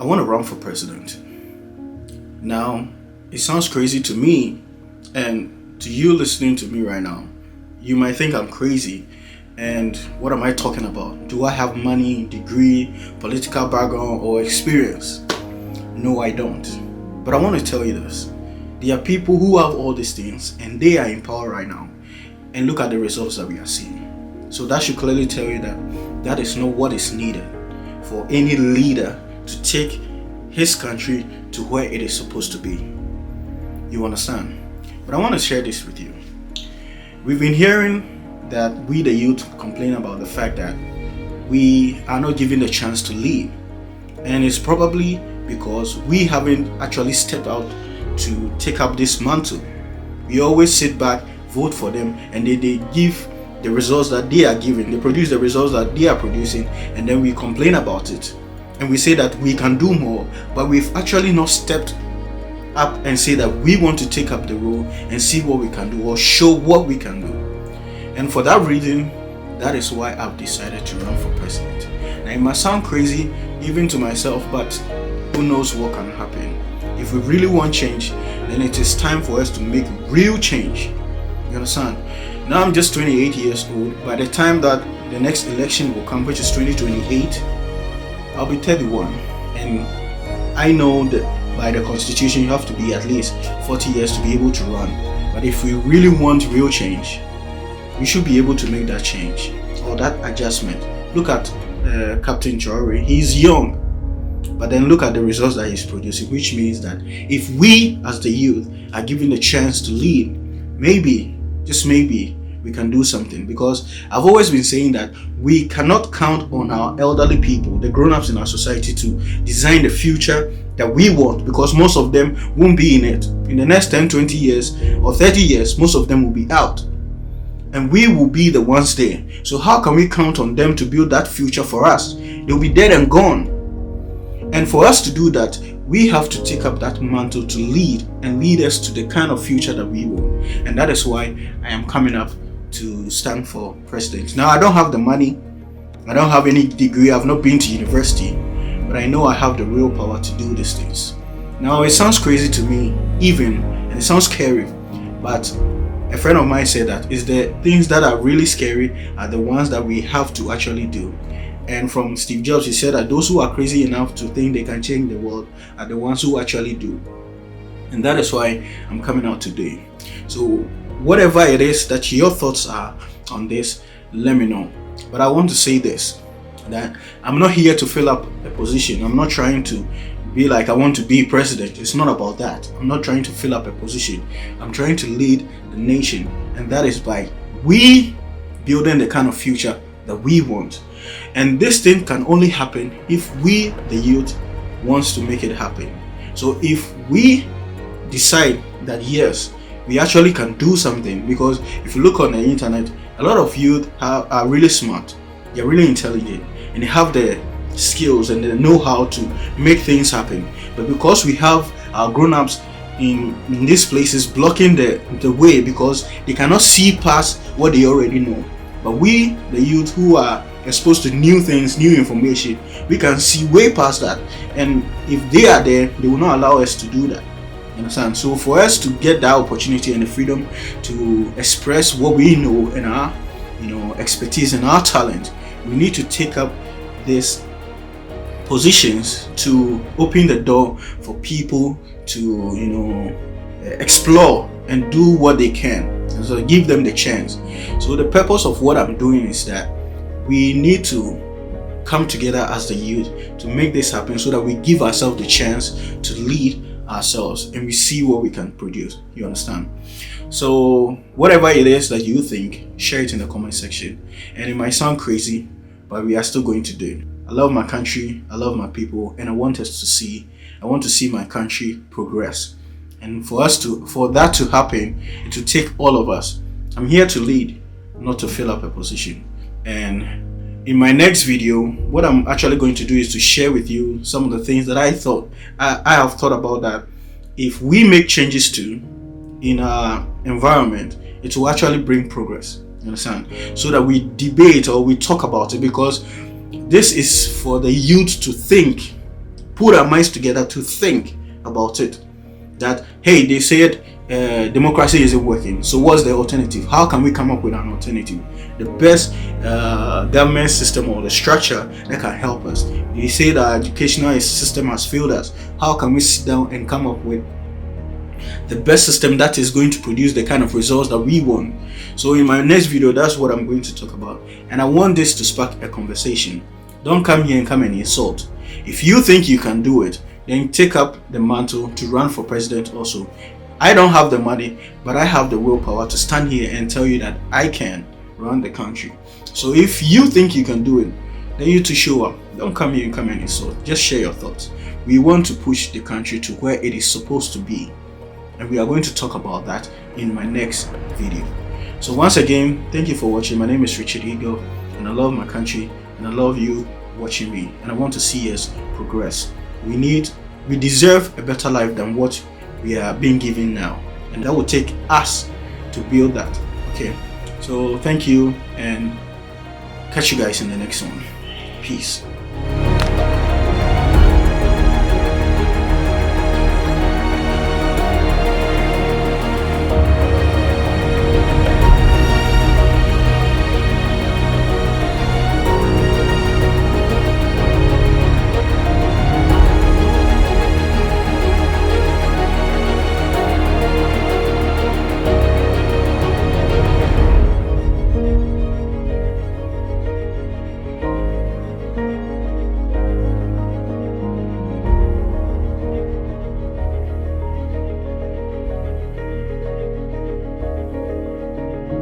want to run for president. Now, it sounds crazy to me, and to you listening to me right now, you might think I'm crazy. And what am I talking about? Do I have money, degree, political background, or experience? No, I don't. But I want to tell you this. There are people who have all these things and they are in power right now. And look at the results that we are seeing. So that should clearly tell you that that is not what is needed for any leader to take his country to where it is supposed to be. You understand? But I want to share this with you. We've been hearing that we the youth complain about the fact that we are not given the chance to lead. And it's probably because we haven't actually stepped out to take up this mantle. We always sit back, vote for them, and they give the results that they are giving. They produce the results that they are producing, and then we complain about it. And we say that we can do more, but we've actually not stepped up and say that we want to take up the role and see what we can do or show what we can do. And for that reason, that is why I've decided to run for president. Now it might sound crazy even to myself, but who knows what can happen. If we really want change, then it is time for us to make real change. You understand? Now I'm just 28 years old. By the time that the next election will come, which is 2028, I'll be 31. And I know that by the constitution you have to be at least 40 years to be able to run. But if we really want real change, we should be able to make that change or that adjustment. Look at Captain Traore. He's young, but then look at the results that he's producing, which means that if we as the youth are given the chance to lead, maybe, just maybe, we can do something. Because I've always been saying that we cannot count on our elderly people, the grown-ups in our society, to design the future that we want, because most of them won't be in it. In the next 10, 20 years or 30 years, most of them will be out. And we will be the ones there. So how can we count on them to build that future for us? They'll be dead and gone. And for us to do that, we have to take up that mantle to lead and lead us to the kind of future that we want. And that is why I am coming up to stand for president. Now, I don't have the money. I don't have any degree. I've not been to university. But I know I have the real power to do these things. Now, it sounds crazy to me, even, and it sounds scary. But a friend of mine said that is the things that are really scary are the ones that we have to actually do. And from Steve Jobs, he said that those who are crazy enough to think they can change the world are the ones who actually do. And that is why I'm coming out today. So whatever it is that your thoughts are on this, let me know. But I want to say this, that I'm not here to fill up a position. I'm not trying to be like I want to be president. It's not about that. I'm not trying to fill up a position. I'm trying to lead the nation, and that is by we building the kind of future that we want. And this thing can only happen if we, the youth, wants to make it happen. So if we decide that yes, we actually can do something, because if you look on the internet, a lot of youth are really smart, they're really intelligent, and they have the skills and the know-how to make things happen. But because we have our grown-ups in these places blocking the way, because they cannot see past what they already know. But we, the youth who are exposed to new things, new information, we can see way past that. And if they are there, they will not allow us to do that. You understand? So for us to get that opportunity and the freedom to express what we know and our expertise and our talent, we need to take up these positions to open the door for people to explore and do what they can. And so give them the chance. So the purpose of what I'm doing is that we need to come together as the youth to make this happen, so that we give ourselves the chance to lead ourselves and we see what we can produce. You understand? So whatever it is that you think, share it in the comment section. And it might sound crazy, but we are still going to do it. I love my country, I love my people, and I want to see my country progress. And for that to happen, it will take all of us. I'm here to lead, not to fill up a position. And in my next video, what I'm actually going to do is to share with you some of the things that I have thought about, that if we make changes to in our environment, it will actually bring progress. You understand? So that we debate or we talk about it, because this is for the youth to think put our minds together to think about it. That, hey, they said democracy isn't working, so what's the alternative? How can we come up with an alternative? The best government system or the structure that can help us. They say that educational system has failed us. How can we sit down and come up with the best system that is going to produce the kind of results that we want? So in my next video, that's what I'm going to talk about, and I want this to spark a conversation. Don't come here and come and insult. If you think you can do it, then take up the mantle to run for president also. I don't have the money, but I have the willpower to stand here and tell you that I can run the country. So if you think you can do it, then you to show up. Don't come here and come and insult. Just share your thoughts. We want to push the country to where it is supposed to be, and we are going to talk about that in my next video. So once again, thank you for watching. My name is Richard Higofe, and I love my country, and I love you watching me, and I want to see us progress. We deserve a better life than what we are being given now, and that will take us to build that. Okay, so thank you, and catch you guys in the next one. Peace.